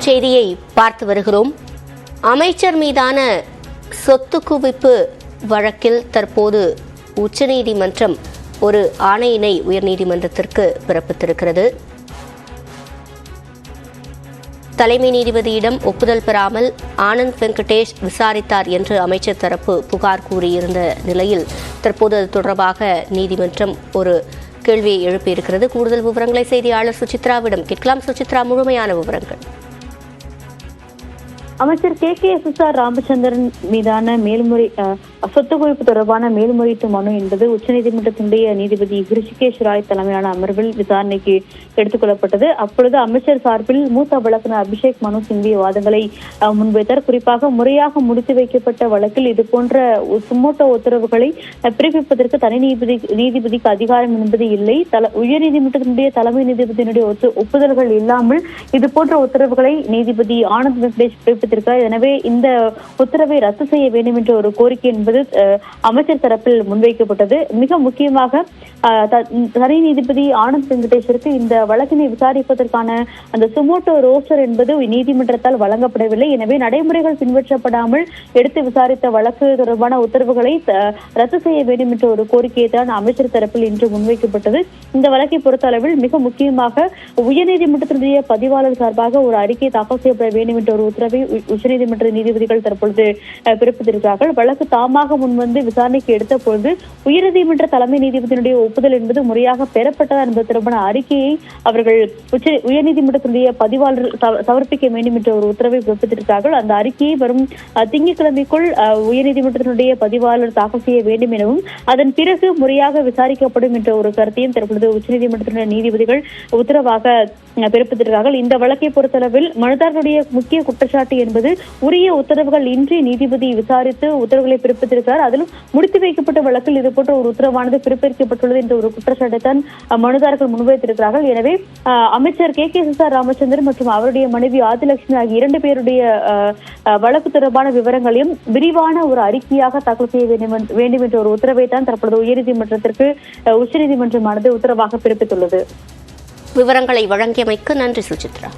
செய்தியை பார்த்து வருகிறோம். அமைச்சர் மீதான சொத்து குவிப்பு வழக்கில் தற்போது உச்சநீதிமன்றம் ஒரு ஆணையினை உயர்நீதிமன்றத்திற்கு பிறப்பித்திருக்கிறது. தலைமை நீதிபதியிடம் ஒப்புதல் பெறாமல் ஆனந்த் வெங்கடேஷ் விசாரித்தார் என்று அமைச்சர் தரப்பு புகார் கூறியிருந்த நிலையில் தற்போது அது தொடர்பாக நீதிமன்றம் ஒரு கேள்வியை எழுப்பியிருக்கிறது. கூடுதல் விவரங்களை செய்தியாளர் சுசித்ராவிடம் கேட்கலாம். சுசித்ரா, முழுமையான விவரங்கள். அமைச்சர் KKSSR ராமச்சந்திரன் மீதான சொத்து குவிப்பு தொடர்பான மேல்முறையீட்டு மனு என்பது உச்சநீதிமன்றத்தினுடைய நீதிபதி ஹிருஷிகேஷ் ராய் தலைமையிலான அமர்வில் விசாரணைக்கு எடுத்துக் கொள்ளப்பட்டது. அப்பொழுது அமைச்சர் சார்பில் மூத்த வழக்கறிஞர் அபிஷேக் மனு சிந்திய வாதங்களை முன்வைத்தார். குறிப்பாக முறையாக முடித்து வைக்கப்பட்ட வழக்கில் இதுபோன்ற சுமோட்டோ உத்தரவுகளை பிறப்பிப்பதற்கு தனி நீதிபதிக்கு அதிகாரம் என்பது இல்லை. உயர்நீதிமன்றத்தினுடைய தலைமை நீதிபதியினுடைய ஒப்புதல்கள் இல்லாமல் இதுபோன்ற உத்தரவுகளை நீதிபதி ஆனந்த் வெங்கடேஷ் பிறப்பித்திருக்கிறார். எனவே இந்த உத்தரவை ரத்து செய்ய வேண்டும் என்ற ஒரு கோரிக்கை என்பது அமைச்சர் தரப்பில் முன்வைக்கப்பட்டது. மிக முக்கியமாக தனி நீதிபதி ஆனந்த் வெங்கடேஷிற்கு இந்த வழக்கினை விசாரிப்பதற்கான அந்த சுமோட்டோ ரோஸ்டர் என்பது நீதிமன்றத்தால் வழங்கப்படவில்லை. எனவே நடைமுறைகள் பின்பற்றப்படாமல் எடுத்து விசாரித்த வழக்கு தொடர்பான உத்தரவுகளை ரத்து செய்ய வேண்டும் என்ற ஒரு கோரிக்கையை தான் அமைச்சர் தரப்பில் இன்று முன்வைக்கப்பட்டது. இந்த வழக்கை பொறுத்த அளவில் மிக முக்கியமாக உயர்நீதிமன்றத்தினுடைய பதிவாளர் சார்பாக ஒரு அறிக்கை தாக்கல் செய்யப்பட வேண்டும் என்ற ஒரு உத்தரவை உச்சநீதிமன்ற நீதிபதிகள் தற்பொழுது பிறப்பித்திருக்கிறார்கள். வழக்கு தாமாக முன்வந்து விசாரணைக்கு எடுத்த பொழுது உயர்நீதிமன்ற தலைமை நீதிபதியினுடைய ஒப்புதல் என்பது முறையாக பெறப்பட்டதா என்பது தொடர்பான அறிக்கையை அவர்கள் உயர்நீதிமன்றத்தினுடைய பதிவாளர் சமர்ப்பிக்க வேண்டும் என்ற ஒரு உத்தரவை பிறப்பித்திருக்கிறார்கள். அந்த அறிக்கையை வரும் திங்கட்கிழமைக்குள் உயர்நீதிமன்றத்தினுடைய பதிவாளர் தாக்கல் செய்ய வேண்டும் எனவும் அதன் பிறகு முறையாக விசாரிக்கப்படும் என்ற ஒரு கருத்தையும் தற்பொழுது உச்சநீதிமன்றத்தினுடைய நீதிபதிகள் உத்தரவாக பிறப்பித்திருக்கிறார்கள். இந்த வழக்கை பொறுத்தளவில் மனுதாரருடைய முக்கிய குற்றச்சாட்டு என்பது உரிய உத்தரவுகள் இன்றி நீதிபதி விசாரித்து உத்தரவுகளை பிறப்பித்திருக்கிறார். அதிலும் முடித்து வைக்கப்பட்ட வழக்கில் இதுபோன்ற ஒரு உத்தரவானது பிறப்பிக்கப்பட்டுள்ளது என்ற ஒரு குற்றச்சாட்டை தான் மனுதாரர்கள் முன்வைத்திருக்கிறார்கள். எனவே அமைச்சர் KKSSR ராமச்சந்திரன் மற்றும் அவருடைய மனைவி ஆதிலட்சுமி ஆகிய 2 பேருடைய வழக்கு தொடர்பான விவரங்களையும் விரிவான ஒரு அறிக்கையாக தாக்கல் செய்ய வேண்டும் என்ற ஒரு உத்தரவை தான் தற்பொழுது உயர்நீதிமன்றத்திற்கு உச்சநீதிமன்றமானது உத்தரவாக பிறப்பித்துள்ளது. விவரங்களை வழங்கியமைக்கு நன்றி சுசித்ரா.